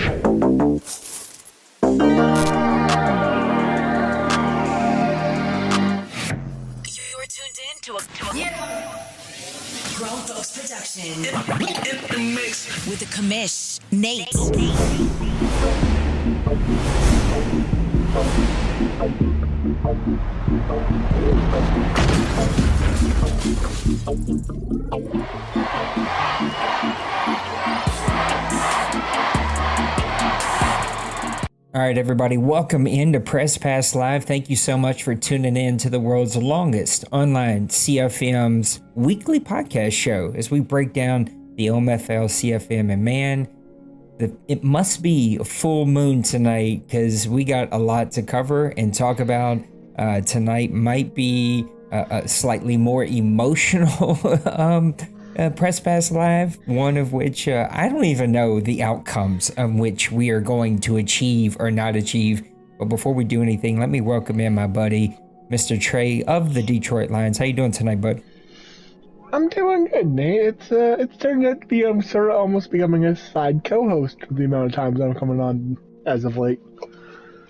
tuned in to a Grown Folks production. In the mix. With the commish, Nate. All right, everybody, welcome into Press Pass Live. Thank you so much for tuning in to the world's longest online CFM's weekly podcast show as we break down the OMFL CFM. And man, it must be a full moon tonight because we got a lot to cover and talk about. Tonight might be a slightly more emotional Press Pass Live, one of which I don't even know the outcomes of which we are going to achieve or not achieve. But before we do anything, let me welcome in my buddy, Mr. Trey of the Detroit Lions. How you doing tonight, bud? I'm doing good, Nate. It's turned out to be sort of almost becoming a side co-host with the amount of times I'm coming on as of late.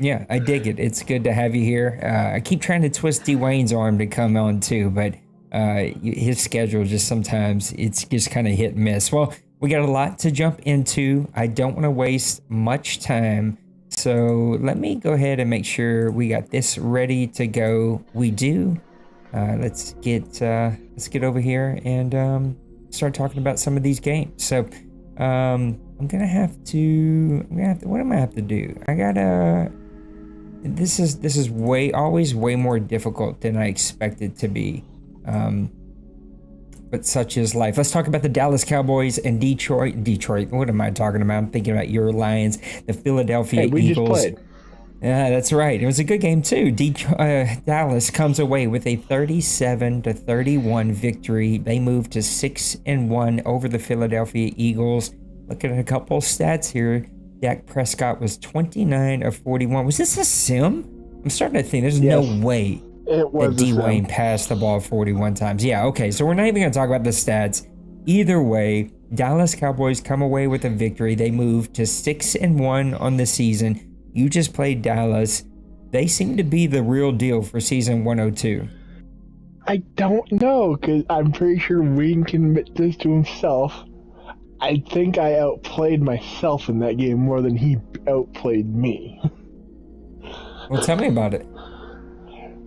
Yeah, I dig it. It's good to have you here. I keep trying to twist Dwayne's arm to come on too, but his schedule just sometimes it's just kind of hit and miss. Well, we got a lot to jump into. I don't want to waste much time, so let me go ahead and make sure we got this ready to go. We do. Let's get over here and start talking about some of these games. So I'm gonna have to. What am I have to do? I gotta. This is always way more difficult than I expected to be. But such is life. Let's talk about the Dallas Cowboys and Detroit. What am I talking about? I'm thinking about your Lions, the Philadelphia Eagles. Just played. Yeah, that's right. It was a good game too. Dallas comes away with a 37-31 victory. They moved to 6-1 over the Philadelphia Eagles. Looking at a couple stats here. Dak Prescott was 29 of 41. Was this a sim? I'm starting to think there's no way that D-Wayne passed the ball 41 times. Yeah, okay, so we're not even going to talk about the stats. Either way, Dallas Cowboys come away with a victory. They moved to 6-1 on the season. You just played Dallas. They seem to be the real deal for season 102. I don't know, because I'm pretty sure Wayne can admit this to himself. I think I outplayed myself in that game more than he outplayed me. Well, tell me about it.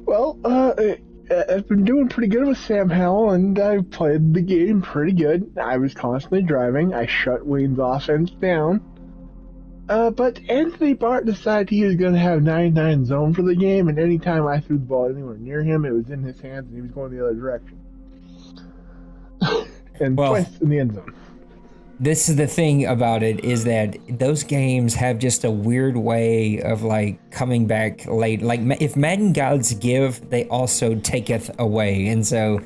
Well, I've been doing pretty good with Sam Howell, and I played the game pretty good. I was constantly driving. I shut Wayne's offense down. But Anthony Barr decided he was going to have 99 zone for the game, and anytime I threw the ball anywhere near him, it was in his hands, and he was going the other direction. And twice in the end zone. This is the thing about it, is that those games have just a weird way of like coming back late. Like if Madden gods give, they also taketh away. And so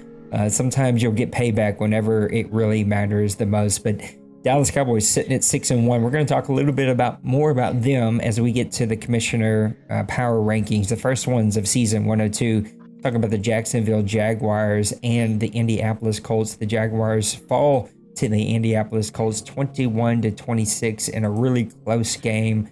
sometimes you'll get payback whenever it really matters the most. But Dallas Cowboys sitting at 6-1. We're going to talk a little bit more about them as we get to the commissioner power rankings, the first ones of season 102. Talking about the Jacksonville Jaguars and the Indianapolis Colts. The Jaguars fall to the Indianapolis Colts 21-26 in a really close game.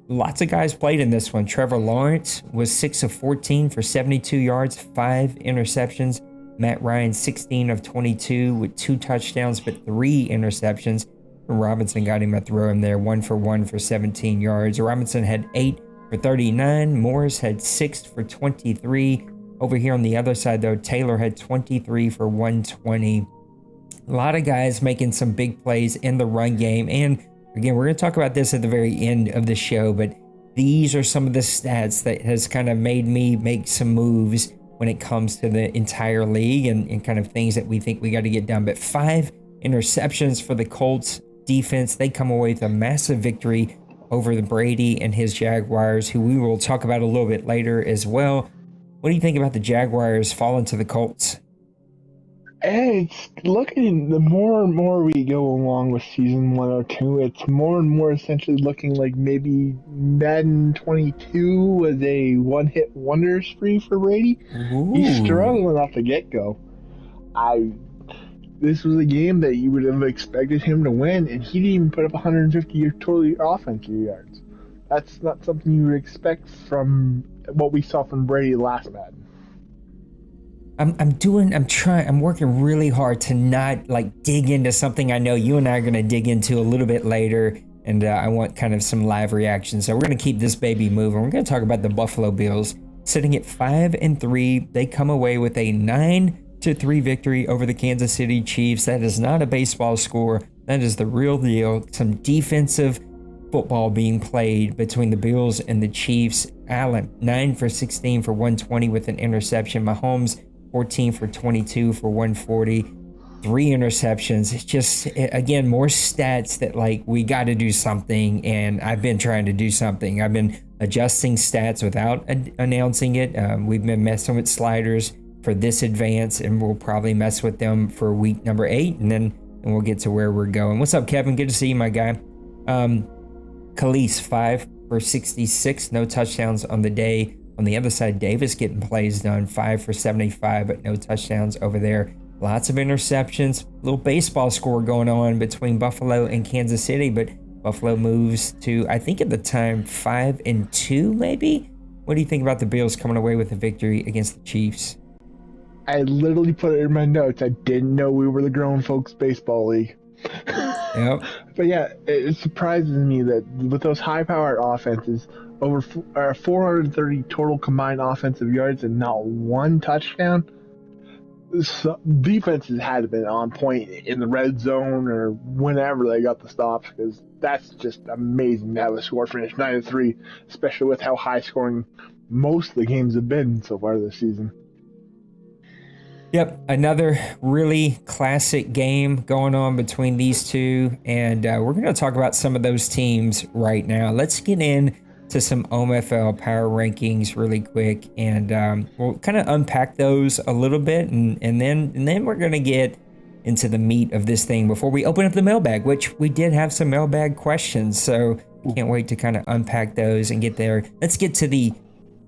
Lots of guys played in this one. Trevor Lawrence was 6 of 14 for 72 yards, 5 interceptions. Matt Ryan 16 of 22 with 2 touchdowns, but 3 interceptions. Robinson got him a throw in there, 1 for 1 for 17 yards. Robinson had 8 for 39. Morris had 6 for 23. Over here on the other side, though, Taylor had 23 for 120. A lot of guys making some big plays in the run game. And again, we're going to talk about this at the very end of the show, but these are some of the stats that has kind of made me make some moves when it comes to the entire league and kind of things that we think we got to get done. But 5 interceptions for the Colts defense. They come away with a massive victory over the Brady and his Jaguars, who we will talk about a little bit later as well. What do you think about the Jaguars falling to the Colts? It's looking, the more and more we go along with season 102, it's more and more essentially looking like maybe Madden 22 was a one-hit wonder spree for Brady. Ooh. He's struggling off the get-go. this was a game that you would have expected him to win, and he didn't even put up 150 total offensive yards. That's not something you would expect from what we saw from Brady last Madden. I'm working really hard to not like dig into something I know you and I are going to dig into a little bit later. And I want kind of some live reaction. So we're going to keep this baby moving. We're going to talk about the Buffalo Bills sitting at 5-3. They come away with a 9-3 victory over the Kansas City Chiefs. That is not a baseball score. That is the real deal. Some defensive football being played between the Bills and the Chiefs. Allen, 9 for 16 for 120 with an interception. Mahomes, 14 for 22 for 140. 3 interceptions. It's just, again, more stats that like we got to do something. And I've been trying to do something. I've been adjusting stats without announcing it. We've been messing with sliders for this advance, and we'll probably mess with them for week number 8, and we'll get to where we're going. What's up, Kevin? Good to see you, my guy. Khalees, 5 for 66, no touchdowns on the day. On the other side, Davis getting plays done, 5 for 75, but no touchdowns over there. Lots of interceptions. Little baseball score going on between Buffalo and Kansas City, but Buffalo moves to, I think at the time, 5-2 maybe? What do you think about the Bills coming away with a victory against the Chiefs? I literally put it in my notes. I didn't know we were the grown folks baseball league. Yep. But yeah, it surprises me that with those high-powered offenses, over 430 total combined offensive yards and not one touchdown, defenses had to been on point in the red zone or whenever they got the stops, because that's just amazing to have a score finish 9-3, especially with how high-scoring most of the games have been so far this season. Yep, another really classic game going on between these two, and we're going to talk about some of those teams right now. Let's get in to some OMFL power rankings really quick, and we'll kind of unpack those a little bit, and then we're going to get into the meat of this thing before we open up the mailbag, which we did have some mailbag questions, so can't wait to kind of unpack those and get there. Let's get to the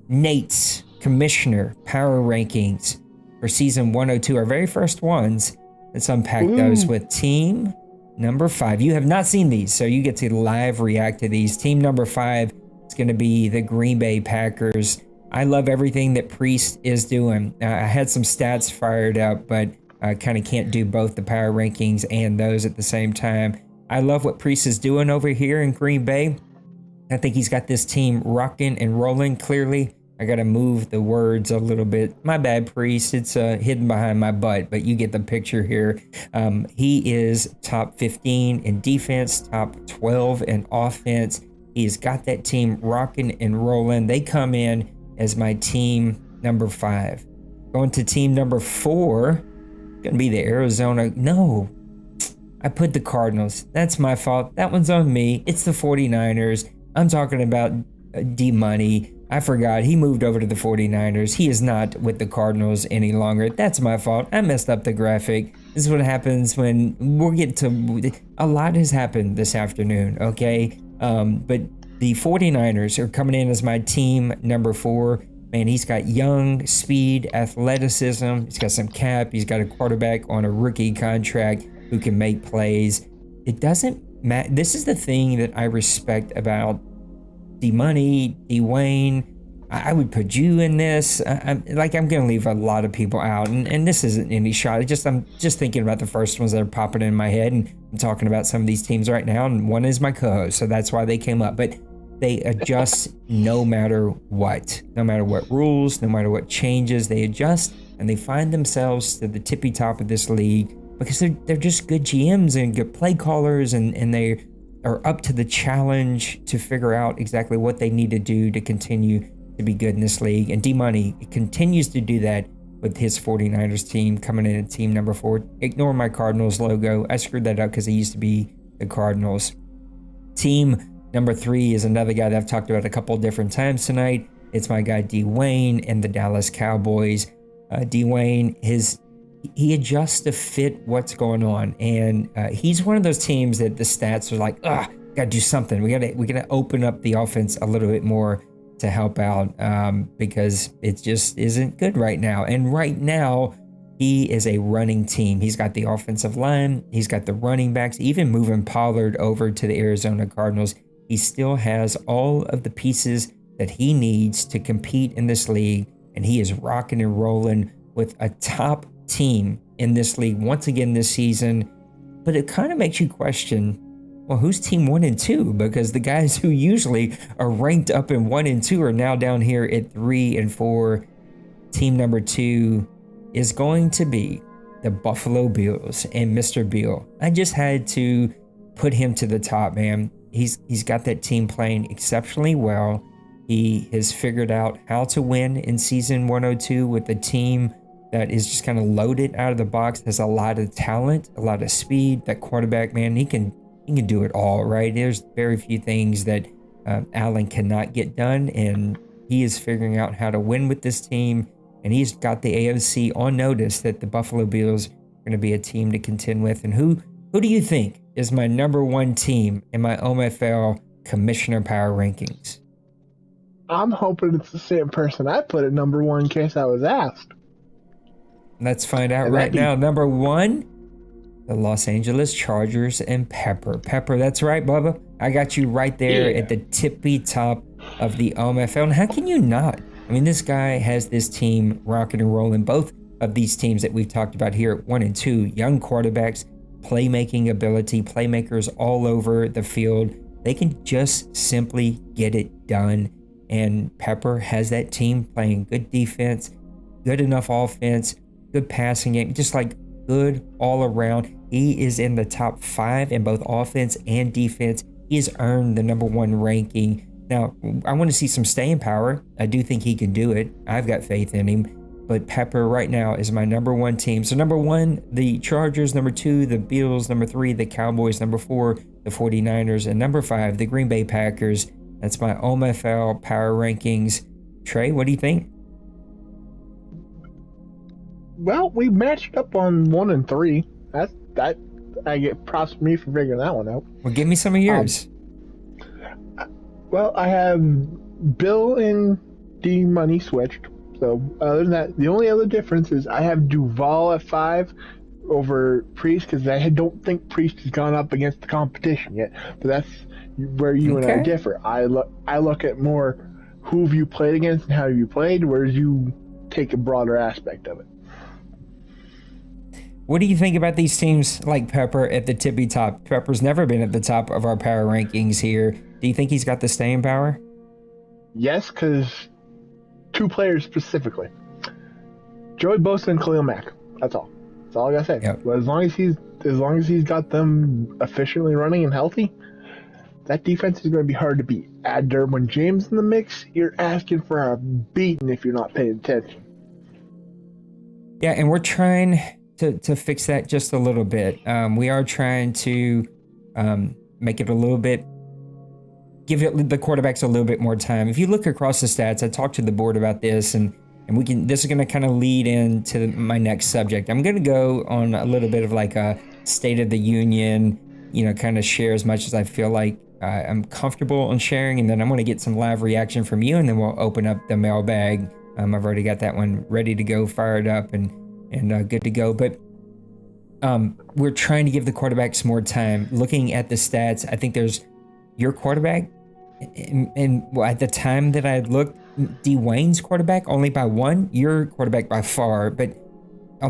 Nate's Commissioner power rankings for season 102, our very first ones. Let's unpack those with team number 5. You have not seen these, so you get to live react to these. Team number 5 is going to be the Green Bay Packers. I love everything that Priest is doing. I had some stats fired up, but I kind of can't do both the power rankings and those at the same time. I love what Priest is doing over here in Green Bay. I think he's got this team rocking and rolling. Clearly, I got to move the words a little bit. My bad, Priest. It's hidden behind my butt, but you get the picture here. He is top 15 in defense, top 12 in offense. He's got that team rocking and rolling. They come in as my team number 5. Going to team number 4, going to be the Arizona. No, I put the Cardinals. That's my fault. That one's on me. It's the 49ers. I'm talking about D-Money. I forgot he moved over to the 49ers. He is not with the Cardinals any longer. That's my fault. I messed up the graphic. This is what happens when we'll get to, a lot has happened this afternoon, okay? But the 49ers are coming in as my team number 4. Man, he's got young, speed, athleticism. He's got some cap. He's got a quarterback on a rookie contract who can make plays. It doesn't matter. This is the thing that I respect about D-Money, D-Wayne. I would put you in this. I'm going to leave a lot of people out, and this isn't any shot. I'm just thinking about the first ones that are popping in my head, and I'm talking about some of these teams right now, and one is my co-host, so that's why they came up. But they adjust no matter what rules, no matter what changes, they adjust, and they find themselves to the tippy top of this league because they're just good GMs and good play callers, and they are up to the challenge to figure out exactly what they need to do to continue to be good in this league. And D-Money continues to do that with his 49ers team coming in at team number 4. Ignore my Cardinals logo. I screwed that up because it used to be the Cardinals. Team number 3 is another guy that I've talked about a couple of different times tonight. It's my guy D-Wayne and the Dallas Cowboys. D-Wayne, he adjusts to fit what's going on, and he's one of those teams that the stats are like, gotta do something. We gotta open up the offense a little bit more to help out because it just isn't good right now. And right now, he is a running team. He's got the offensive line, he's got the running backs, even moving Pollard over to the Arizona Cardinals. He still has all of the pieces that he needs to compete in this league, and he is rocking and rolling with a top team in this league once again this season. But it kind of makes you question, well, who's team 1 and 2? Because the guys who usually are ranked up in 1 and 2 are now down here at 3 and 4. Team number 2 is going to be the Buffalo Bills and Mr. Bill. I just had to put him to the top, man. He's got that team playing exceptionally well. He has figured out how to win in season 102 with a team that is just kind of loaded out of the box, has a lot of talent, a lot of speed. That quarterback, man, he can do it all, right? There's very few things that Allen cannot get done, and he is figuring out how to win with this team. And he's got the AFC on notice that the Buffalo Bills are going to be a team to contend with. And who do you think is my number 1 team in my OMFL Commissioner Power Rankings? I'm hoping it's the same person I put at number 1 in case I was asked. Let's find out right now. Number 1, the Los Angeles Chargers and Pepper. Pepper, that's right, Bubba. I got you right there at the tippy top of the OMFL. And how can you not? I mean, this guy has this team rocking and rolling. Both of these teams that we've talked about here at 1 and 2, young quarterbacks, playmaking ability, playmakers all over the field. They can just simply get it done. And Pepper has that team playing good defense, good enough offense, good passing game, just like good all around. He is in the top 5 in both offense and defense. He has earned the number 1 ranking. Now, I want to see some staying power. I do think he can do it. I've got faith in him. But Pepper right now is my number 1 team. So number 1, the Chargers. Number 2, the Bills. Number 3, the Cowboys. Number 4, the 49ers. And number 5, the Green Bay Packers. That's my OMFL Power Rankings. Trey, what do you think? Well, we matched up on 1 and 3. That I get props to me for figuring that one out. Well, give me some of yours. Well, I have Bill and D Money switched. So other than that, the only other difference is I have Duval at 5 over Priest because I don't think Priest has gone up against the competition yet. But that's where you and I differ. I look at more who have you played against and how have you played, whereas you take a broader aspect of it. What do you think about these teams like Pepper at the tippy top? Pepper's never been at the top of our power rankings here. Do you think he's got the staying power? Yes, because 2 players specifically. Joey Bosa and Khalil Mack. That's all. That's all I gotta say. Yep. But as long as he's got them efficiently running and healthy, that defense is going to be hard to beat. Add Derwin James in the mix, you're asking for a beating if you're not paying attention. Yeah, and we're trying to fix that just a little bit. We are trying to make it a little bit, give the quarterbacks a little bit more time. If you look across the stats, I talked to the board about this, and we can. This is going to kind of lead into my next subject. I'm going to go on a little bit of like a State of the Union, kind of share as much as I feel like I'm comfortable on sharing, and then I'm going to get some live reaction from you, and then we'll open up the mailbag. I've already got that one ready to go, fired up, and good to go. But we're trying to give the quarterbacks more time. Looking at the stats, I think there's your quarterback, and at the time that I looked, Dwayne's quarterback only by 1, your quarterback by far, but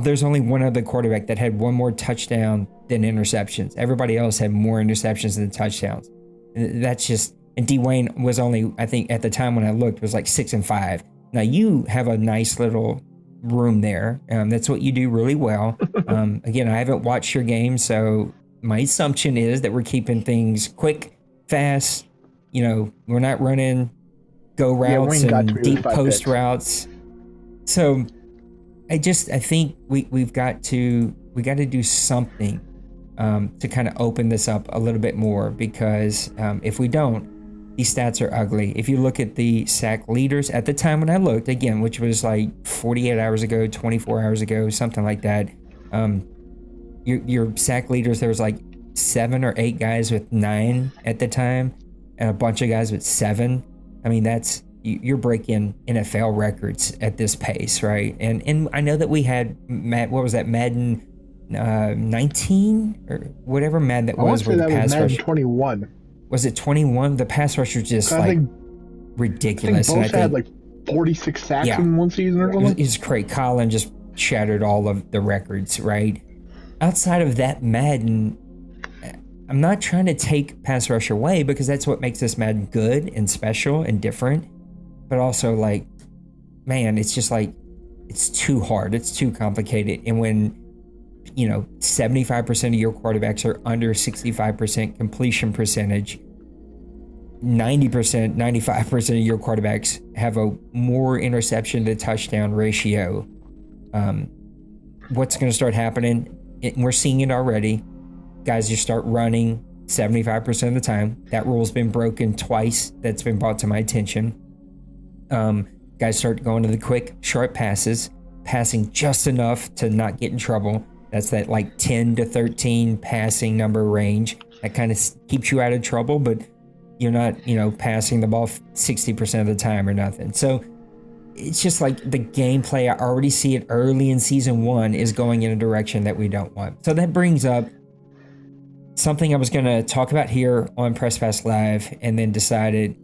there's only one other quarterback that had 1 more touchdown than interceptions. Everybody else had more interceptions than touchdowns. That's just, and Dwayne was only, I think at the time when I looked, was like 6 and 5. Now you have a nice little room there. That's what you do really well. Again, I haven't watched your game, so my assumption is that we're keeping things quick, fast. We're not running go routes and deep post routes. So I think we got to do something to kind of open this up a little bit more, because if we don't, these stats are ugly. If you look at the sack leaders at the time when I looked, again, which was like 48 hours ago, 24 hours ago, something like that, your sack leaders, there was like 7 or 8 guys with 9 at the time, and a bunch of guys with 7. I mean, that's you're breaking NFL records at this pace, right? And I know that we had what was that, Madden 19 or whatever Madden that was, where the pass rush 21. Was it 21? The pass rush was just like ridiculous. I think both had like 46 sacks in one season or something. It's great. Colin just shattered all of the records, right? Outside of that Madden, I'm not trying to take pass rush away, because that's what makes this Madden good and special and different. But also, like, man, it's just like, it's too hard. It's too complicated. And when, 75% of your quarterbacks are under 65% completion percentage, 90%, 95% of your quarterbacks have a more interception to touchdown ratio, what's going to start happening? We're seeing it already. Guys just start running 75% of the time. That rule's been broken twice. That's been brought to my attention. Guys start going to the quick, short passes, passing just enough to not get in trouble. That's that like 10 to 13 passing number range. That kind of keeps you out of trouble, but you're not, passing the ball 60% of the time or nothing. So it's just like the gameplay, I already see it early in season 1, is going in a direction that we don't want. So that brings up something I was going to talk about here on Press Pass Live, and then decided,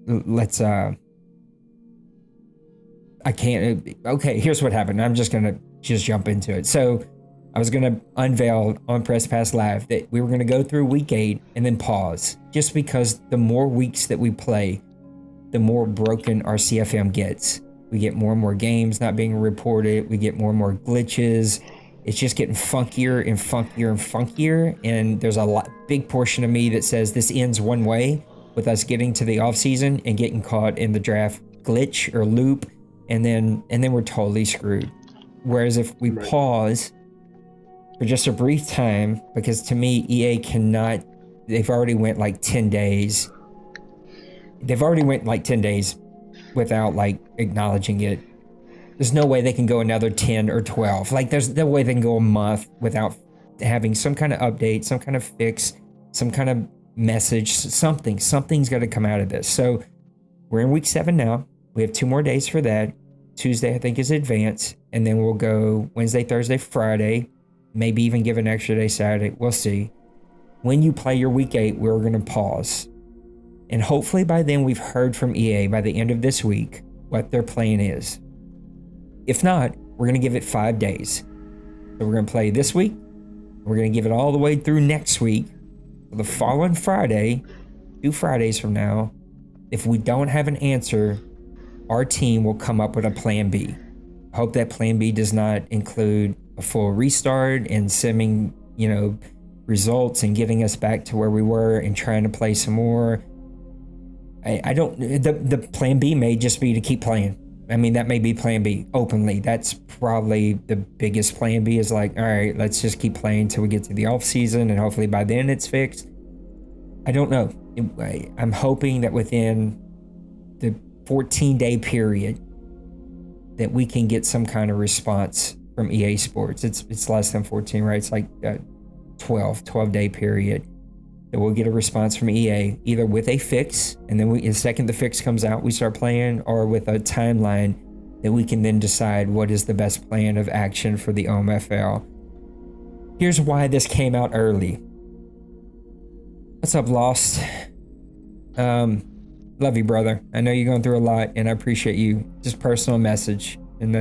let's, I can't, okay, here's what happened. I'm just going to jump into it. So I was going to unveil on Press Pass Live that we were going to go through week 8 and then pause, just because the more weeks that we play, the more broken our CFM gets. We get more and more games not being reported. We get more and more glitches. It's just getting funkier and funkier and funkier. And there's a big portion of me that says this ends one way, with us getting to the off season and getting caught in the draft glitch or loop. And then we're totally screwed. Whereas if we pause for just a brief time, because to me, EA cannot, they've already went like 10 days. They've already went like 10 days without like acknowledging it. There's no way they can go another 10 or 12. Like there's no way they can go a month without having some kind of update, some kind of fix, some kind of message, something's got to come out of this. So we're in week 7 now. We have 2 more days for that. Tuesday, I think, is advanced, and then we'll go Wednesday, Thursday, Friday, maybe even give an extra day Saturday. We'll see. When you play your week 8, we're going to pause. And hopefully by then we've heard from EA by the end of this week what their plan is. If not, we're going to give it 5 days. So we're going to play this week. We're going to give it all the way through next week. So the following Friday, 2 Fridays from now, if we don't have an answer, our team will come up with a plan B. I hope that plan B does not include a full restart and simming, results and getting us back to where we were and trying to play some more. I don't, the plan B may just be to keep playing. I mean, that may be plan B openly. That's probably the biggest plan B, is like, all right, let's just keep playing till we get to the off season, and hopefully by then it's fixed. I don't know. I'm hoping that within the 14-day period that we can get some kind of response from EA Sports. It's less than 14, right? It's like a 12-day period that we'll get a response from EA, either with a fix, and then the second the fix comes out, we start playing, or with a timeline that we can then decide what is the best plan of action for the OMFL. Here's why this came out early. What's up, Lost? Love you, brother. I know you're going through a lot, and I appreciate you. Just personal message, and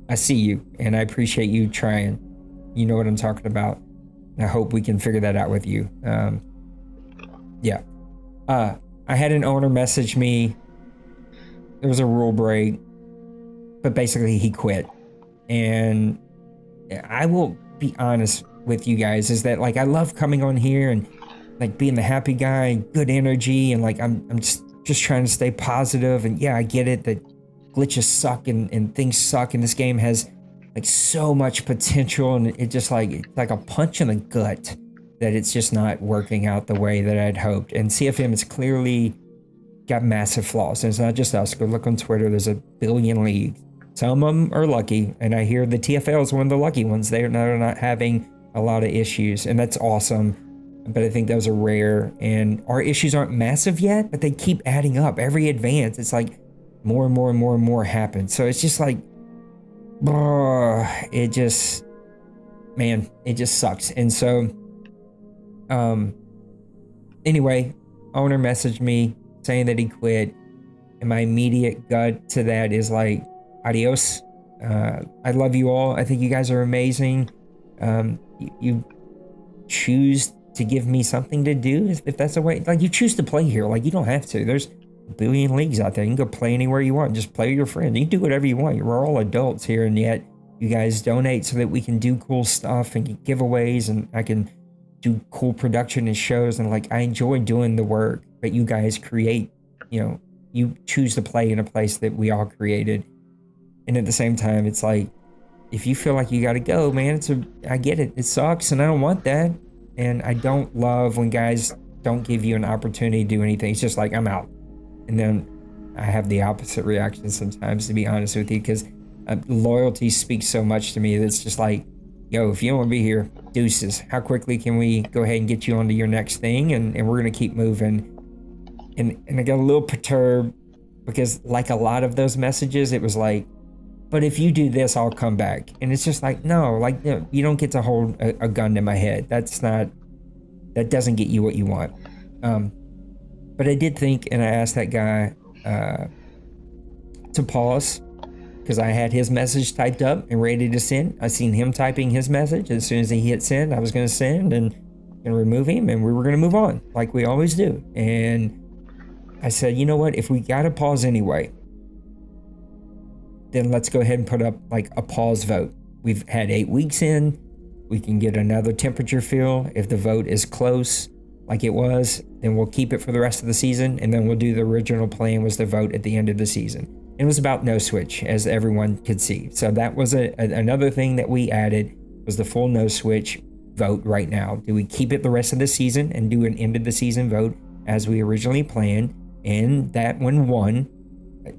I see you, and I appreciate you trying. You know what I'm talking about. I hope we can figure that out with you. Yeah. I had an owner message me. There was a rule break, but basically he quit. And I will be honest with you guys, is that like I love coming on here and like being the happy guy, good energy, and like I'm just trying to stay positive. And yeah, I get it that glitches suck and things suck, and this game has like so much potential, and it just it's like a punch in the gut that it's just not working out the way that I'd hoped. And CFM has clearly got massive flaws, and it's not just us. Go look on Twitter. There's a billion leagues. Some of them are lucky, and I hear the TFL is one of the lucky ones. They're not having a lot of issues, and that's awesome. but I think those are rare. And our issues aren't massive yet, but they keep adding up. Every advance, it's like more and more and more and more happens. So it's just like, it just sucks. And so, anyway, owner messaged me saying that he quit, and my immediate gut to that is like, adios. I love you all. I think you guys are amazing. You choose to give me something to do, if that's the way, like, you choose to play here. Like, you don't have to. There's a billion leagues out there. You can go play anywhere you want. Just play with your friend. You can do whatever you want. We're all adults here, and yet you guys donate so that we can do cool stuff and get giveaways, and I can do cool production and shows. And like, I enjoy doing the work, but you guys create, you choose to play in a place that we all created. And at the same time, it's like, if you feel like you got to go, man, I get it. It sucks, and I don't want that. And I don't love when guys don't give you an opportunity to do anything. It's just like, I'm out. And then I have the opposite reaction sometimes, to be honest with you, because loyalty speaks so much to me. That's just like, yo, if you don't want to be here, deuces. How quickly can we go ahead and get you onto your next thing? And we're going to keep moving. And I got a little perturbed because, like a lot of those messages, it was like, but if you do this, I'll come back. And it's just like, no, like, you don't get to hold a gun to my head. That doesn't get you what you want. But I did think, and I asked that guy to pause, because I had his message typed up and ready to send. I seen him typing his message. As soon as he hit send, I was going to send and remove him, and we were going to move on like we always do. And I said, you know what? If we got to pause anyway, then let's go ahead and put up like a pause vote. We've had 8 weeks in. We can get another temperature feel. If the vote is close, like it was, then we'll keep it for the rest of the season, and then we'll do the original plan was to vote at the end of the season. It was about no switch, as everyone could see. So that was another thing that we added, was the full no switch vote right now. Do we keep it the rest of the season and do an end of the season vote as we originally planned? And that one won.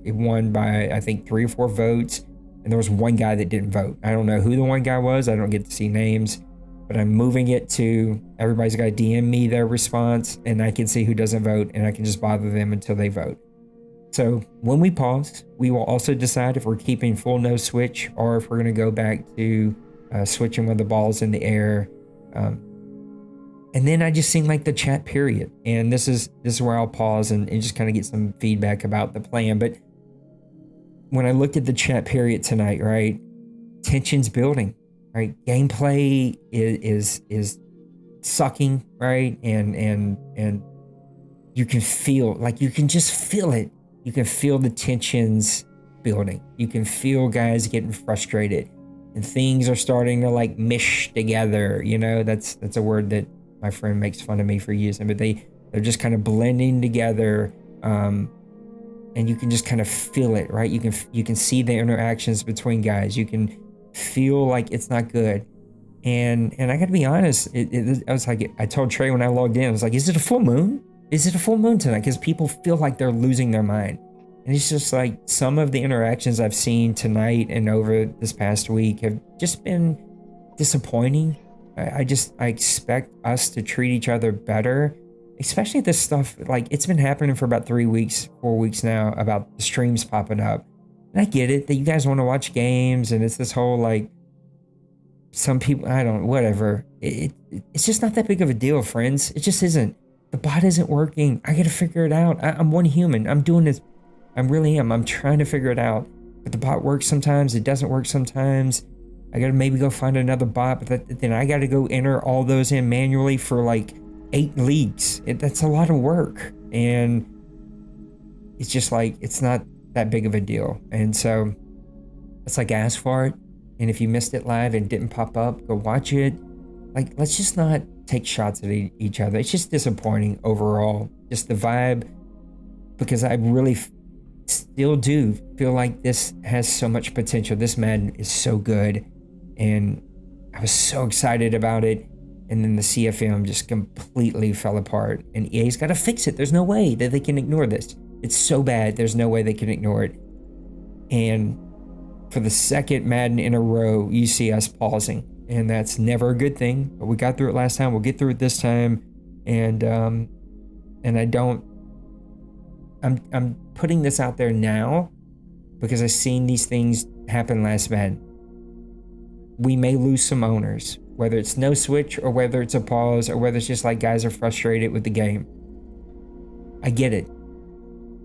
It won by, I think, 3 or 4 votes. And there was one guy that didn't vote. I don't know who the one guy was. I don't get to see names. But I'm moving it to, everybody's got to DM me their response, and I can see who doesn't vote, and I can just bother them until they vote. So when we pause, we will also decide if we're keeping full no switch or if we're going to go back to switching when the ball's in the air. And then I just seen like the chat period. And this is where I'll pause and just kind of get some feedback about the plan. But when I looked at the chat period tonight, right, tension's building, right? Gameplay is sucking, right? And you can feel, like, you can just feel it. You can feel the tensions building. You can feel guys getting frustrated, and things are starting to like mish together. That's a word that my friend makes fun of me for using, but they're just kind of blending together. And you can just kind of feel it, right? You can see the interactions between guys. You can feel like it's not good. And I got to be honest, I was like, I told Trey when I logged in, I was like, is it a full moon? Is it a full moon tonight? Because people feel like they're losing their mind. And it's just like some of the interactions I've seen tonight and over this past week have just been disappointing. I expect us to treat each other better, especially this stuff. Like, it's been happening for about 4 weeks now, about the streams popping up. And I get it that you guys want to watch games, and it's this whole like, some people, whatever. It's just not that big of a deal, friends. It just isn't. The bot isn't working. I got to figure it out. I'm one human. I'm doing this. I really am. I'm trying to figure it out. But the bot works sometimes. It doesn't work sometimes. I got to maybe go find another bot, but then I got to go enter all those in manually for like 8 leagues. That's a lot of work. And it's just like, it's not that big of a deal. And so it's like, ask for it. And if you missed it live and didn't pop up, go watch it. Like, let's just not take shots at each other. It's just disappointing overall, just the vibe, because I really still do feel like this has so much potential. This Madden is so good, and I was so excited about it, and then the CFM just completely fell apart, and EA's got to fix it. There's no way that they can ignore this. It's so bad, there's no way they can ignore it. And for the second Madden in a row, you see us pausing. And that's never a good thing. But we got through it last time. We'll get through it this time. and I don't. I'm putting this out there now because I've seen these things happen last Madden. We may lose some owners, whether it's no switch or whether it's a pause or whether it's just like guys are frustrated with the game. I get it.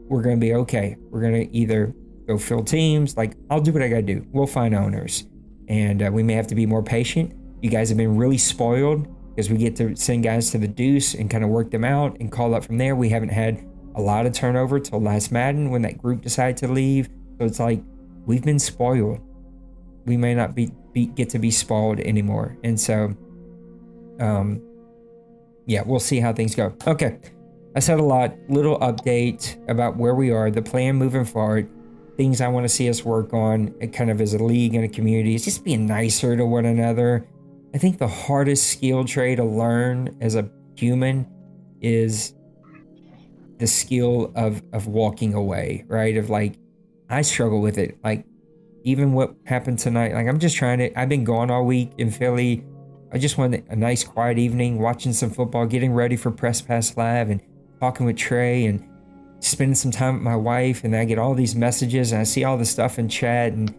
We're going to be okay. We're going to either go fill teams. Like, I'll do what I got to do. We'll find owners. And we may have to be more patient. You guys have been really spoiled because we get to send guys to the deuce and kind of work them out and call up from there. We haven't had a lot of turnover till last Madden when that group decided to leave. So it's like, we've been spoiled. We may not get to be spoiled anymore. And so, yeah, we'll see how things go. Okay. I said a lot, little update about where we are, the plan moving forward, things I want to see us work on kind of as a league and a community is just being nicer to one another. I think the hardest skill trait to learn as a human is the skill of walking away, right? Of like, I struggle with it. Like, even what happened tonight, like, I'm just trying to, I've been gone all week in Philly. I just wanted a nice quiet evening, watching some football, getting ready for Press Pass Live and talking with Trey and spending some time with my wife. And I get all these messages and I see all the stuff in chat, and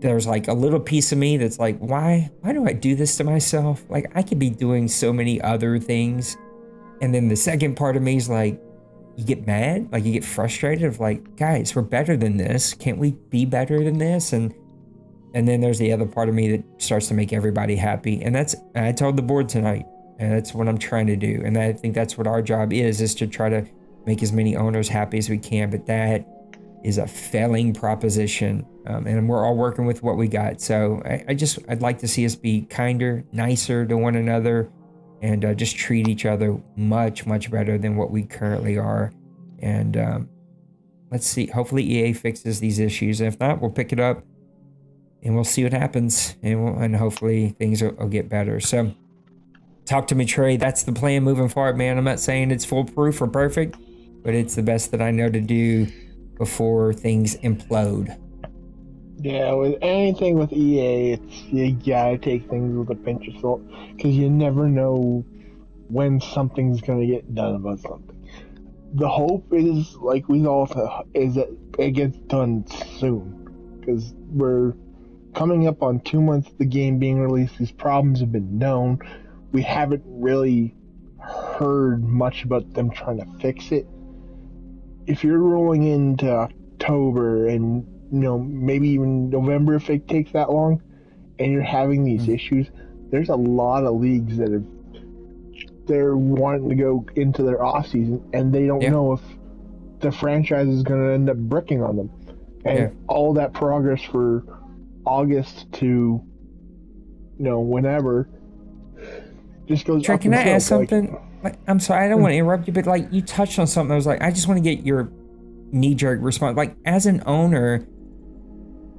there's like a little piece of me that's like, why do I do this to myself? Like, I could be doing so many other things. And then the second part of me is like, you get mad, like you get frustrated of like, guys, we're better than this. Can't we be better than this? And then there's the other part of me that starts to make everybody happy. And I told the board tonight, and that's what I'm trying to do. And I think that's what our job is to try to make as many owners happy as we can. But that is a failing proposition. And we're all working with what we got. So I'd like to see us be kinder, nicer to one another, and just treat each other much, much better than what we currently are. And let's see, hopefully EA fixes these issues. And if not, we'll pick it up and we'll see what happens. And hopefully things will get better. So talk to me, Trey. That's the plan moving forward, man. I'm not saying it's foolproof or perfect, but it's the best that I know to do before things implode. Yeah, with anything with EA, you gotta take things with a pinch of salt, because you never know when something's gonna get done about something. The hope is, like we all thought, is that it gets done soon, because we're coming up on 2 months of the game being released. These problems have been known. We haven't really heard much about them trying to fix it. If you're rolling into October and maybe even November, if it takes that long, and you're having these issues, there's a lot of leagues that they're wanting to go into their off season, and they don't know if the franchise is going to end up bricking on them, and all that progress for August to whenever just goes. Trey, up can I and ask smoke. something? I'm sorry, I don't want to interrupt you, but like, you touched on something. I was like, I just want to get your knee-jerk response. Like, as an owner,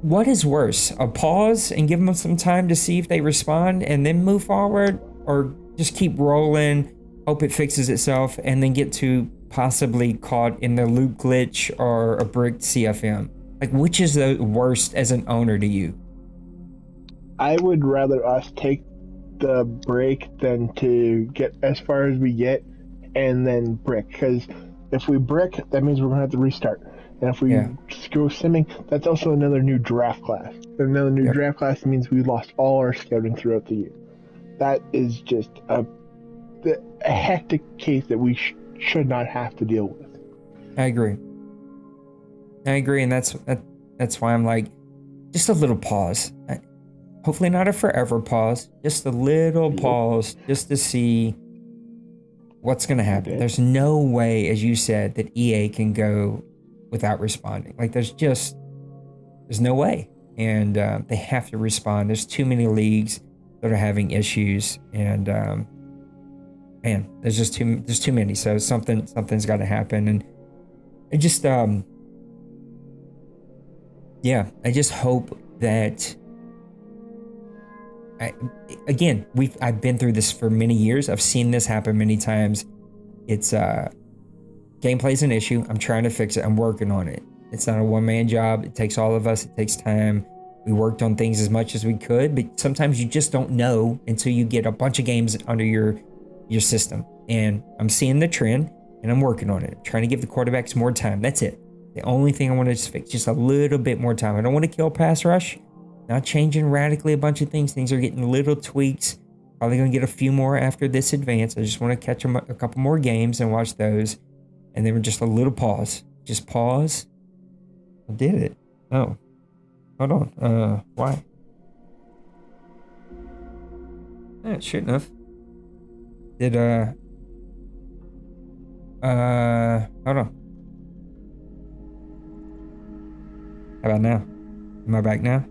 what is worse, a pause and give them some time to see if they respond and then move forward, or just keep rolling, hope it fixes itself, and then get to possibly caught in the loop glitch or a bricked CFM? Like, which is the worst as an owner to you? I would rather us take the break than to get as far as we get and then brick, because if we brick, that means we're going to have to restart. And if we just go simming, that's also another new draft class. Another new draft class means we lost all our scouting throughout the year. That is just a hectic case that we should not have to deal with. I agree, and that's why I'm like, just a little pause. Hopefully not a forever pause, just a little pause, just to see what's going to happen. There's no way, as you said, that EA can go without responding. Like, there's no way. And they have to respond. There's too many leagues that are having issues, and man, there's too many. So something's got to happen. And I just I just hope that I've been through this for many years. I've seen this happen many times. It's gameplay's an issue. I'm trying to fix it. I'm working on it. It's not a one-man job. It takes all of us. It takes time. We worked on things as much as we could, but sometimes you just don't know until you get a bunch of games under your your system. And I'm seeing the trend, and I'm working on it. Trying to give the quarterbacks more time. That's it. The only thing I want to fix, just a little bit more time. I don't want to kill pass rush. Not changing radically a bunch of things. Things are getting little tweaks. Probably going to get a few more after this advance. I just want to catch them a couple more games and watch those. And then just a little pause. Just pause. I did it. Oh. Hold on. Why? It shouldn't have. Did, hold on. How about now? Am I back now?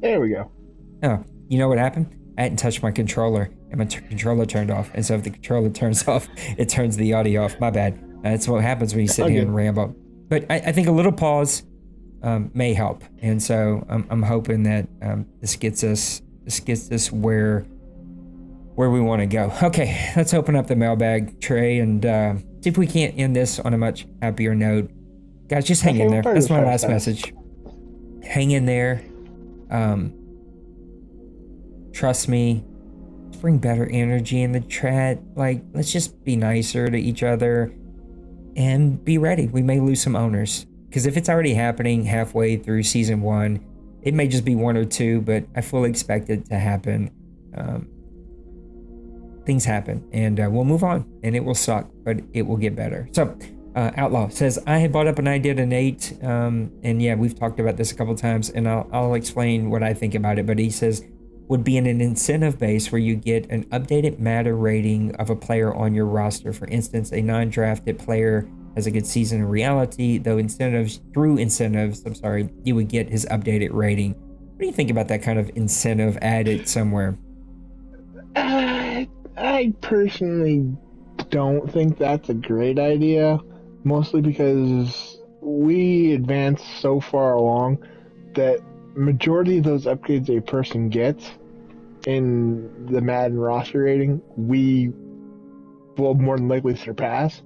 There we go. Oh, you know what happened? I hadn't touched my controller, and my controller turned off. And so if the controller turns off, it turns the audio off. My bad. That's what happens when you sit here and ramble. But I think a little pause may help. And so I'm hoping that this gets us where we want to go. Okay, let's open up the mailbag tray and see if we can't end this on a much happier note. Guys, just hang in there. That's my last message. Hang in there. Trust me. Bring better energy in the chat. Like, let's just be nicer to each other and be ready. We may lose some owners because if it's already happening halfway through season 1, it may just be 1 or 2, but I fully expect it to happen. Things happen, and we'll move on, and it will suck, but it will get better. So, Outlaw says, I had brought up an idea to Nate, and yeah, we've talked about this a couple times, and I'll explain what I think about it, but he says, would be in an incentive base where you get an updated Madden rating of a player on your roster. For instance, a non-drafted player has a good season in reality, though through incentives, you would get his updated rating. What do you think about that kind of incentive added somewhere? I personally don't think that's a great idea, mostly because we advanced so far along that majority of those upgrades a person gets in the Madden roster rating, we will more than likely surpass.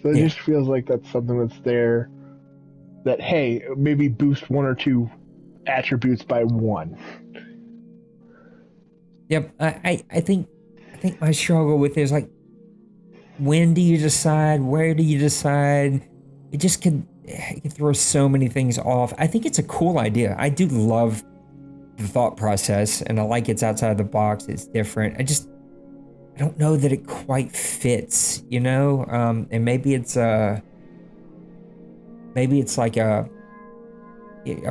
So it just feels like that's something that's there that, hey, maybe boost 1 or 2 attributes by 1. Yep, I think my struggle with it is like, when do you decide? Where do you decide? It just could throw so many things off. I think it's a cool idea. I do love the thought process, and I like it's outside the box. It's different. I don't know that it quite fits, you know. And maybe it's like a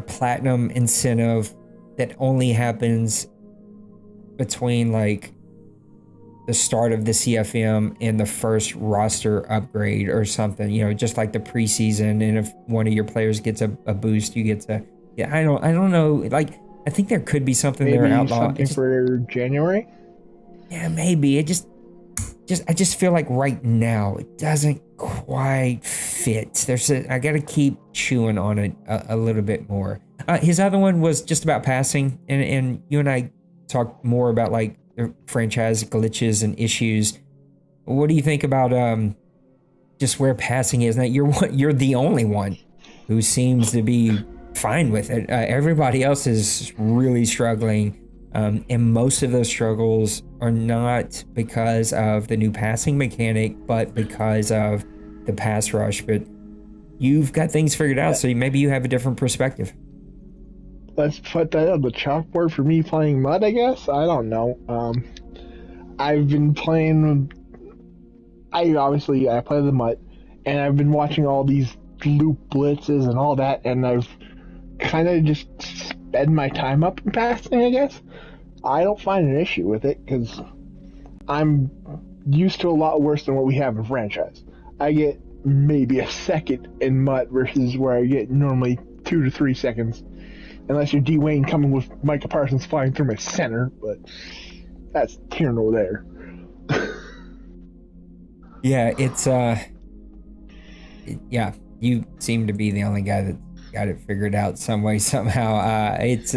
platinum incentive that only happens between like the start of the CFM and the first roster upgrade or something, you know, just like the preseason. And if one of your players gets a boost, you get to, I don't know. Like, I think there could be something maybe there, Outlaw. Something for January? Yeah, maybe. I just feel like right now it doesn't quite fit. I got to keep chewing on it a little bit more. His other one was just about passing, and you and I talked more about like franchise glitches and issues. What do you think about just where passing is? Now you're the only one who seems to be fine with it. Everybody else is really struggling, and most of those struggles are not because of the new passing mechanic, but because of the pass rush. But you've got things figured out, so maybe you have a different perspective. Let's put that on the chalkboard for me playing Mud, I guess. I don't know. I've been playing. I play the Mud, and I've been watching all these loop blitzes and all that, and I've kind of just sped my time up in passing, I guess. I don't find an issue with it because I'm used to a lot worse than what we have in franchise. I get maybe a second in Mud versus where I get normally 2 to 3 seconds. Unless you're D-Wayne coming with Micah Parsons flying through my center, but that's here nor there. Yeah, it's yeah, you seem to be the only guy that got it figured out some way, somehow. I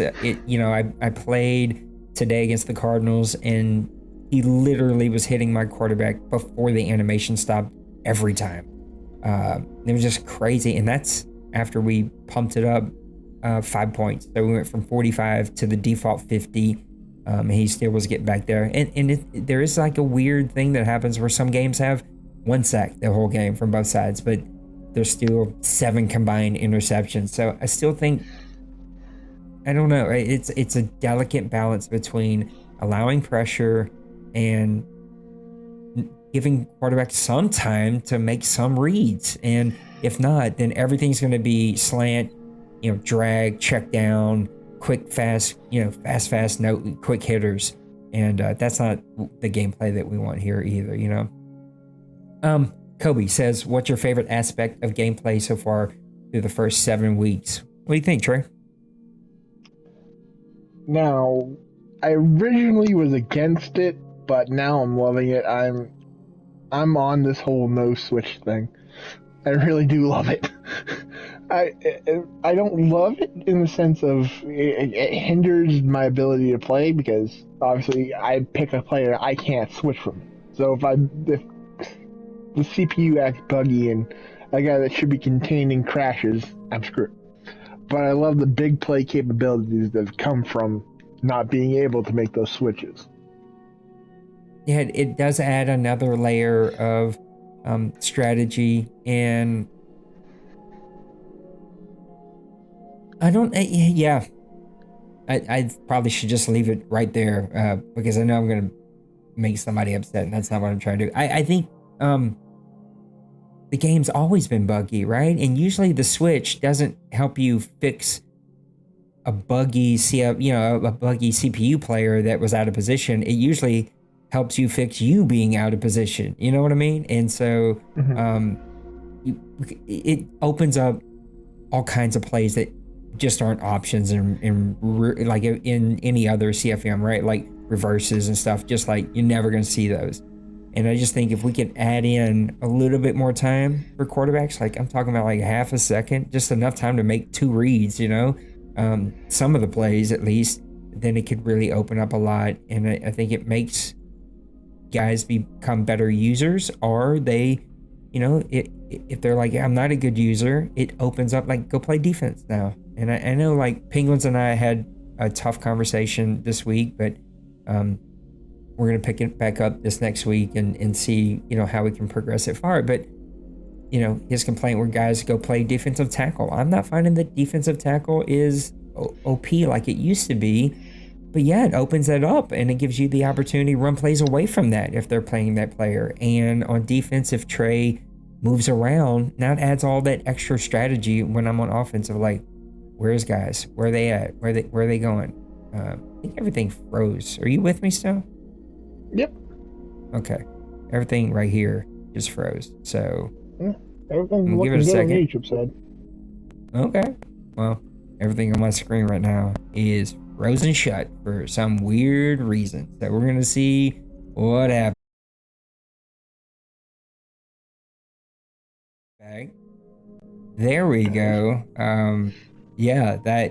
played today against the Cardinals, and he literally was hitting my quarterback before the animation stopped every time. It was just crazy, and that's after we pumped it up 5 points. So we went from 45 to the default 50, He still was getting back there. And there is like a weird thing that happens where some games have 1 sack the whole game from both sides, but there's still 7 combined interceptions. So I still think, I don't know, it's a delicate balance between allowing pressure and giving quarterbacks some time to make some reads. And if not, then everything's going to be slant, drag, check down, quick, fast, fast, no quick hitters. And that's not the gameplay that we want here either, Kobe says, what's your favorite aspect of gameplay so far through the first 7 weeks? What do you think, Trey? Now, I originally was against it, but now I'm loving it. I'm on this whole no switch thing. I really do love it. I don't love it in the sense of it hinders my ability to play, because obviously I pick a player I can't switch from. So if the CPU acts buggy and a guy that should be containing crashes, I'm screwed. But I love the big play capabilities that come from not being able to make those switches. Yeah, it does add another layer of strategy, and I probably should just leave it right there because I know I'm going to make somebody upset, and that's not what I'm trying to do. I think the game's always been buggy, right? And usually the switch doesn't help you fix a buggy CPU player that was out of position. It usually helps you fix you being out of position. You know what I mean? And so it opens up all kinds of plays that just aren't options in like in any other CFM, right? Like reverses and stuff, just like you're never going to see those. And I just think if we could add in a little bit more time for quarterbacks, like I'm talking about like half a second, just enough time to make 2 reads, some of the plays at least, then it could really open up a lot. And I think it makes guys become better users, or they, if they're like, I'm not a good user, it opens up like, go play defense now. And I know like Penguins and I had a tough conversation this week, but we're going to pick it back up this next week and see, how we can progress it forward. But, his complaint where guys go play defensive tackle. I'm not finding that defensive tackle is OP like it used to be. But yeah, it opens that up and it gives you the opportunity to run plays away from that if they're playing that player. And on defense, if Trey moves around, now it adds all that extra strategy when I'm on offensive, like, where's guys? Where are they at? Where are they going? I think everything froze. Are you with me still? Yep. Okay. Everything right here just froze. So everything's give it a second. On the YouTube side. Okay. Well, everything on my screen right now is frozen shut for some weird reason. So we're gonna see what happens. Okay. There we go. Yeah,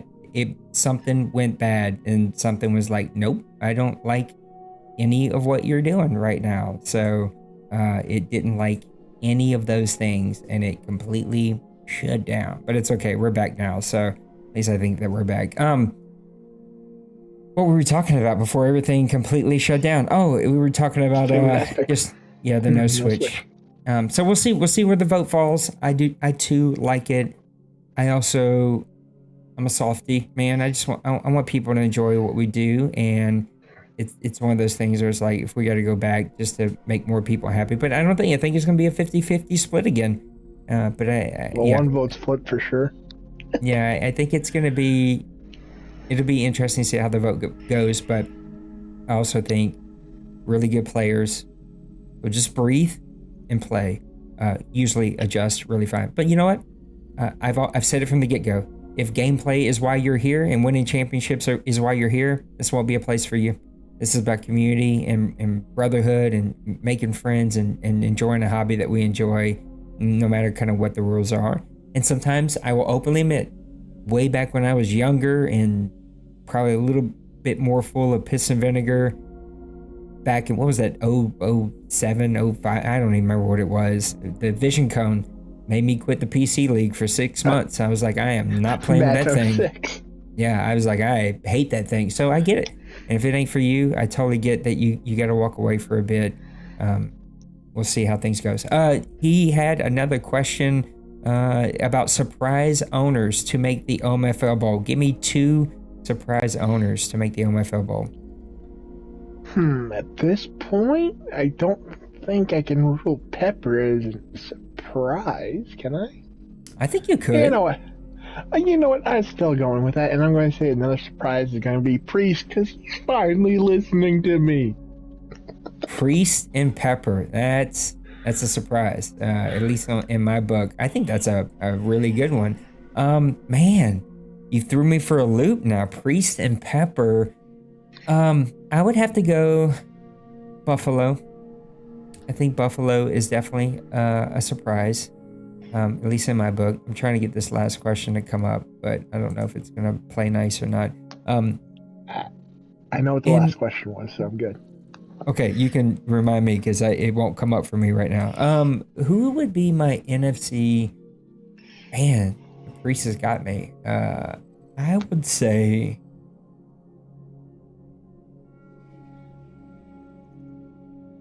something went bad and something was like, nope, I don't like any of what you're doing right now. So it didn't like any of those things and it completely shut down. But it's okay, we're back now. So at least I think that we're back. What were we talking about before everything completely shut down? Oh, we were talking about the no switch. So we'll see where the vote falls. I too like it. I'm a softie, man. I want people to enjoy what we do, and it's one of those things where it's like, if we got to go back just to make more people happy. But I think it's going to be a 50-50 split again. One vote split for sure. Yeah, I think it'll be interesting to see how the vote goes. But I also think really good players will just breathe and play. Usually adjust really fine. But you know what? I've said it from the get-go. If gameplay is why you're here and winning championships is why you're here, this won't be a place for you. This is about community and brotherhood and making friends and enjoying a hobby that we enjoy, no matter kind of what the rules are. And sometimes I will openly admit, way back when I was younger and probably a little bit more full of piss and vinegar, back in, what was that, 07, 05, I don't even remember what it was. The Vision Cone made me quit the PC League for 6 months. I was like, I am not playing that thing. 6. Yeah, I was like, I hate that thing. So I get it. And if it ain't for you, I totally get that you got to walk away for a bit. We'll see how things goes. He had another question about surprise owners to make the OMFL Bowl. Give me 2 surprise owners to make the OMFL Bowl. At this point, I don't think I can rule Pepper as a surprise, can I? I think you could. You know what? I'm still going with that, and I'm going to say another surprise is going to be Priest, because he's finally listening to me. Priest and Pepper. That's a surprise. At least in my book. I think that's a really good one. Man, you threw me for a loop now. Priest and Pepper. I would have to go Buffalo. I think Buffalo is definitely a surprise. At least in my book. I'm trying to get this last question to come up, but I don't know if it's going to play nice or not. I know what the last question was, so I'm good. Okay, you can remind me because it won't come up for me right now. Who would be my NFC? Man, Priest has got me. I would say...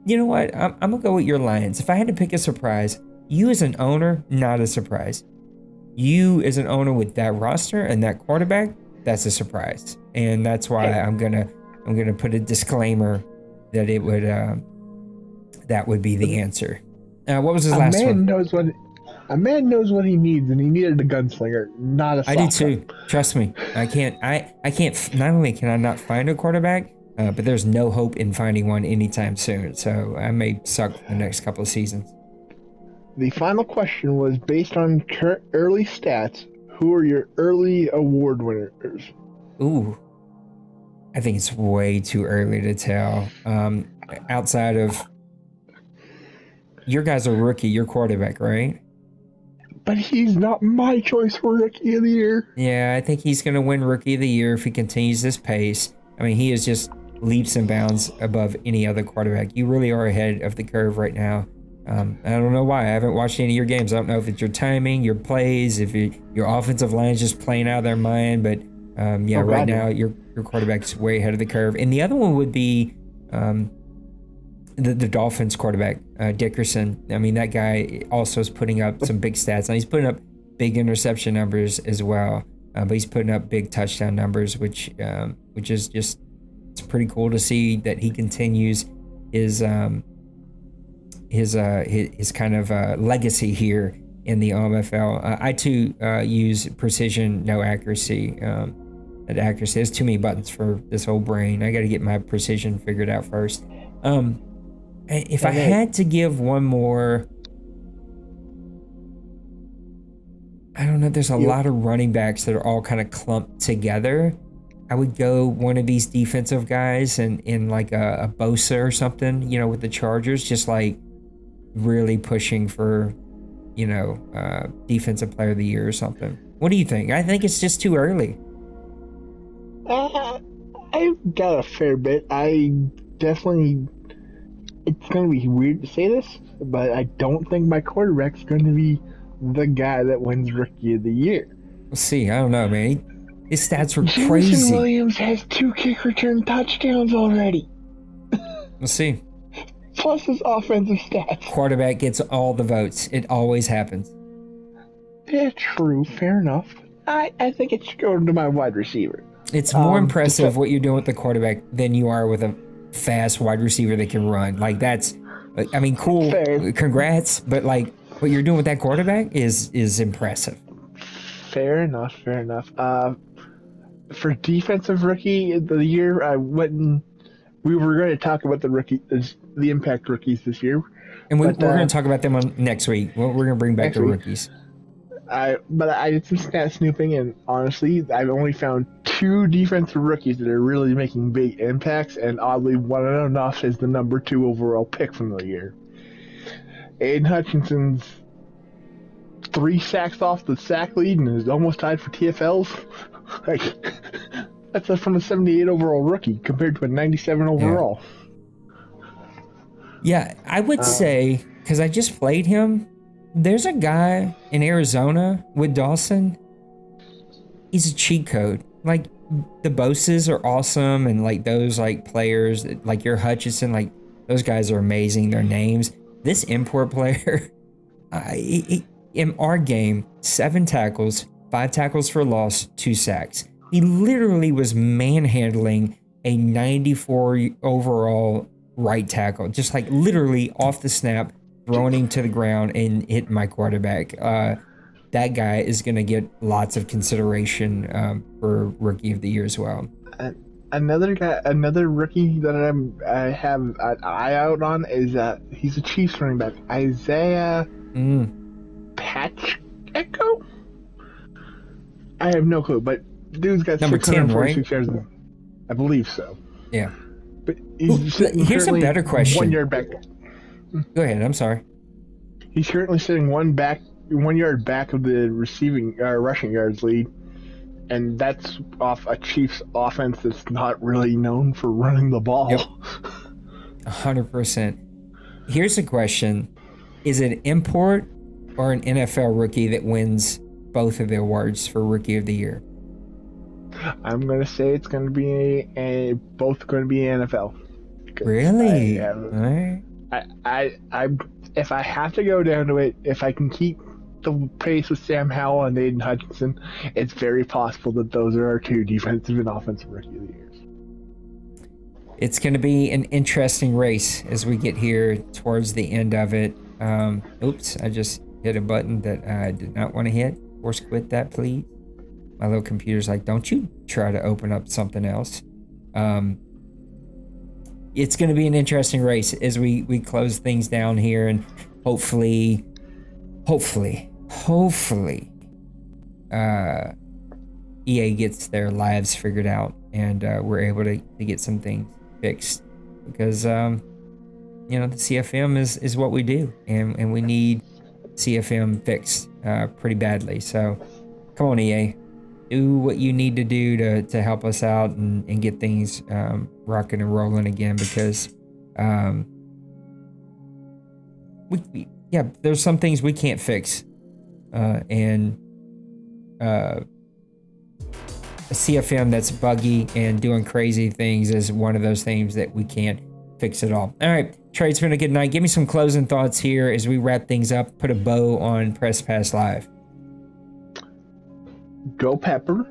You know what? I'm going to go with your Lions. If I had to pick a surprise... You as an owner, not a surprise. You as an owner with that roster and that quarterback, that's a surprise. And that's why I'm gonna put a disclaimer that it would that would be the answer. What was his last one? A man knows what he needs, and he needed a gunslinger, not a. I do too. Trust me. I can't. Not only can I not find a quarterback, but there's no hope in finding one anytime soon. So I may suck for the next couple of seasons. The final question was based on current early stats. Who are your early award winners? Ooh, I think it's way too early to tell. Outside of your guy's a rookie, your quarterback, right? But he's not my choice for Rookie of the Year. Yeah, I think he's going to win Rookie of the Year if he continues this pace. I mean, he is just leaps and bounds above any other quarterback. You really are ahead of the curve right now. I don't know why. I haven't watched any of your games. I don't know if it's your timing, your plays, if your offensive line is just playing out of their mind. But right now your quarterback's way ahead of the curve. And the other one would be the Dolphins quarterback, Dickerson. I mean, that guy also is putting up some big stats. Now he's putting up big interception numbers as well, but he's putting up big touchdown numbers, which is just it's pretty cool to see that he continues his kind of legacy here in the OMFL. I too use precision, no accuracy. That accuracy, there's too many buttons for this whole brain. I got to get my precision figured out first. If I had to give one more, I don't know. There's a lot of running backs that are all kind of clumped together. I would go one of these defensive guys in like a Bosa or something, with the Chargers, just like really pushing for, defensive player of the year or something. What do you think? I think it's just too early. I've got a fair bit. It's going to be weird to say this, but I don't think my quarterback's going to be the guy that wins Rookie of the Year. We'll see. I don't know, man. His stats were Jameson crazy. Williams has 2 kick return touchdowns already. We'll see. Plus his offensive stats. Quarterback gets all the votes. It always happens. Yeah, true. Fair enough. I think it should go to my wide receiver. It's more impressive what you're doing with the quarterback than you are with a fast wide receiver that can run. Like, that's, I mean, cool. Fair. Congrats. But, like, what you're doing with that quarterback is impressive. Fair enough. For defensive rookie of the year, I went and we were going to talk about the impact rookies this year. And we're going to talk about them on next week. We're going to bring back the rookies. But I did some stat snooping, and honestly, I've only found 2 defensive rookies that are really making big impacts, and oddly, one of them is the number 2 overall pick from the year. Aiden Hutchinson's 3 sacks off the sack lead and is almost tied for TFLs. That's from a 78 overall rookie compared to a 97 overall. Yeah, I would say, because I just played him, there's a guy in Arizona with Dawson. He's a cheat code. Like, the Boses are awesome, and like those like players, like your Hutchinson, like those guys are amazing. Their names. This import player, in our game, 7 tackles, 5 tackles for loss, 2 sacks. He literally was manhandling a 94 overall right tackle, just like literally off the snap, throwing him to the ground and hitting my quarterback. That guy is going to get lots of consideration for Rookie of the Year as well. Another rookie that I have an eye out on is he's a Chiefs running back, Isaiah Pacheco. I have no clue, but dude's got number 10, right? yards. I believe so. Yeah. But here's a better question. 1 yard back. Go ahead. I'm sorry. He's currently sitting 1 yard back of the rushing yards lead, and that's off a Chiefs offense that's not really known for running the ball. Yep. 100%. Here's a question: is it import or an NFL rookie that wins both of the awards for Rookie of the Year? I'm gonna say it's gonna be both going to be NFL. Really? All right. I if I have to go down to it, if I can keep the pace with Sam Howell and Aiden Hutchinson, it's very possible that those are our 2 defensive and offensive Rookie of the Years. It's going to be an interesting race as we get here towards the end of it. Oops, I just hit a button that I did not want to hit. Force quit that, please. My little computer's like, don't you try to open up something else. It's going to be an interesting race as we close things down here, and hopefully, EA gets their lives figured out, and we're able to get some things fixed, because the CFM is what we do, and we need CFM fixed pretty badly. So come on, EA, do what you need to do to help us out and get things rocking and rolling again, because there's some things we can't fix, and a CFM that's buggy and doing crazy things is one of those things that we can't fix at all. All right, Trey, it's been a good night. Give me some closing thoughts here as we wrap things up, put a bow on Press Pass Live. Go Pepper.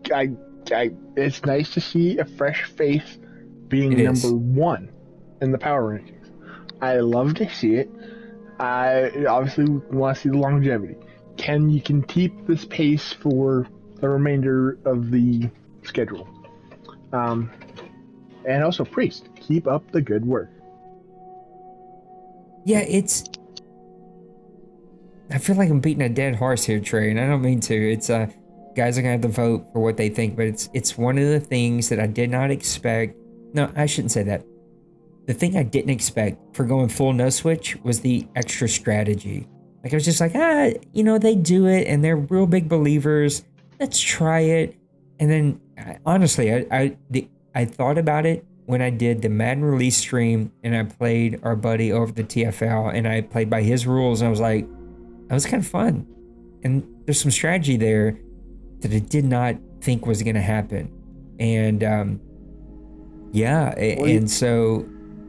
It's nice to see a fresh face being number 1 in the power rankings. I love to see it. I obviously want to see the longevity. You can keep this pace for the remainder of the schedule. And also, Priest, keep up the good work. Yeah, I feel like I'm beating a dead horse here, Trey, and I don't mean to. It's guys are gonna have to vote for what they think, but it's one of the things that I did not expect. No, I shouldn't say that. The thing I didn't expect for going full no switch was the extra strategy. Like I was just like, they do it and they're real big believers. Let's try it. And then honestly, I thought about it when I did the Madden release stream and I played our buddy over the TFL and I played by his rules, and I was like, that was kind of fun. And there's some strategy there that I did not think was going to happen. And and so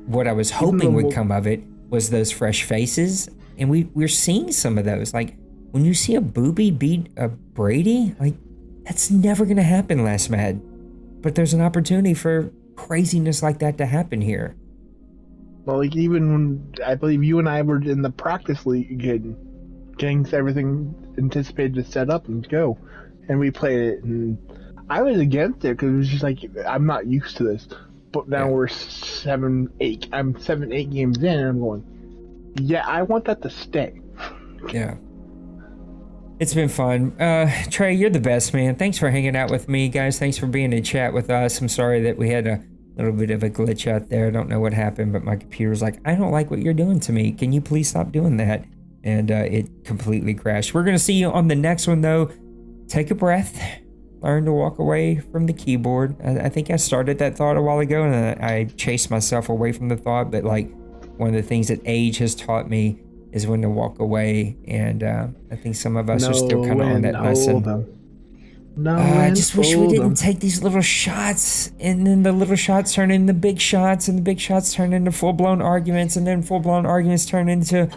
what I was hoping would come of it was those fresh faces, and we're seeing some of those. Like when you see a Booby beat a Brady, like that's never going to happen last Madden. But there's an opportunity for craziness like that to happen here. Well, like even when I believe you and I were in the practice league getting everything anticipated to set up and go, and we played it, and I was against it because it was just like, I'm not used to this. But now we're 7-8 games in, and I'm going, yeah, I want that to stay. Yeah. It's been fun. Trey, you're the best, man. Thanks for hanging out with me, guys. Thanks for being in chat with us. I'm sorry that we had a little bit of a glitch out there. I don't know what happened, but my computer was like, I don't like what you're doing to me. Can you please stop doing that? And it completely crashed. We're going to see you on the next one, though. Take a breath. Learn to walk away from the keyboard. I think I started that thought a while ago, and I chased myself away from the thought. But like one of the things that age has taught me is when to walk away. And I think some of us are still kind of on that lesson. No I one just wish we fooled didn't them. take these little shots, and then the little shots turn into big shots, and the big shots turn into full-blown arguments, and then full-blown arguments turn into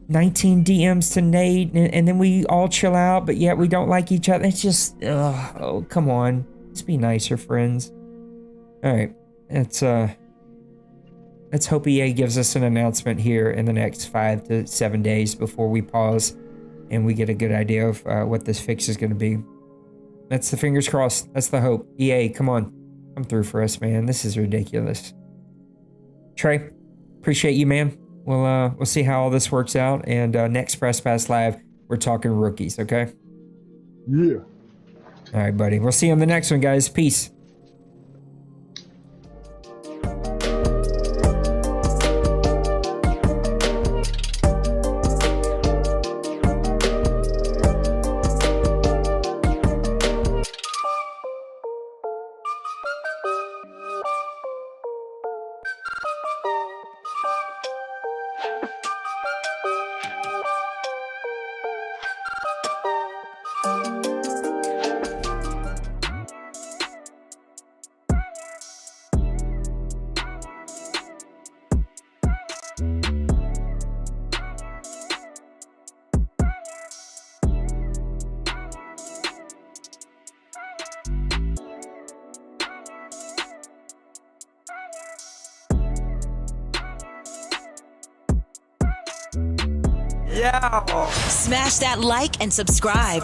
19 DMs to Nate, and then we all chill out, but yet we don't like each other. It's just, oh, come on. Just be nicer, friends. All right, let's hope EA gives us an announcement here in the next 5 to 7 days before we pause, and we get a good idea of what this fix is going to be. That's the fingers crossed. That's the hope. EA, come on. Come through for us, man. This is ridiculous. Trey, appreciate you, man. We'll see how all this works out. And next Press Pass Live, we're talking rookies, okay? Yeah. All right, buddy. We'll see you on the next one, guys. Peace. Smash that like and subscribe.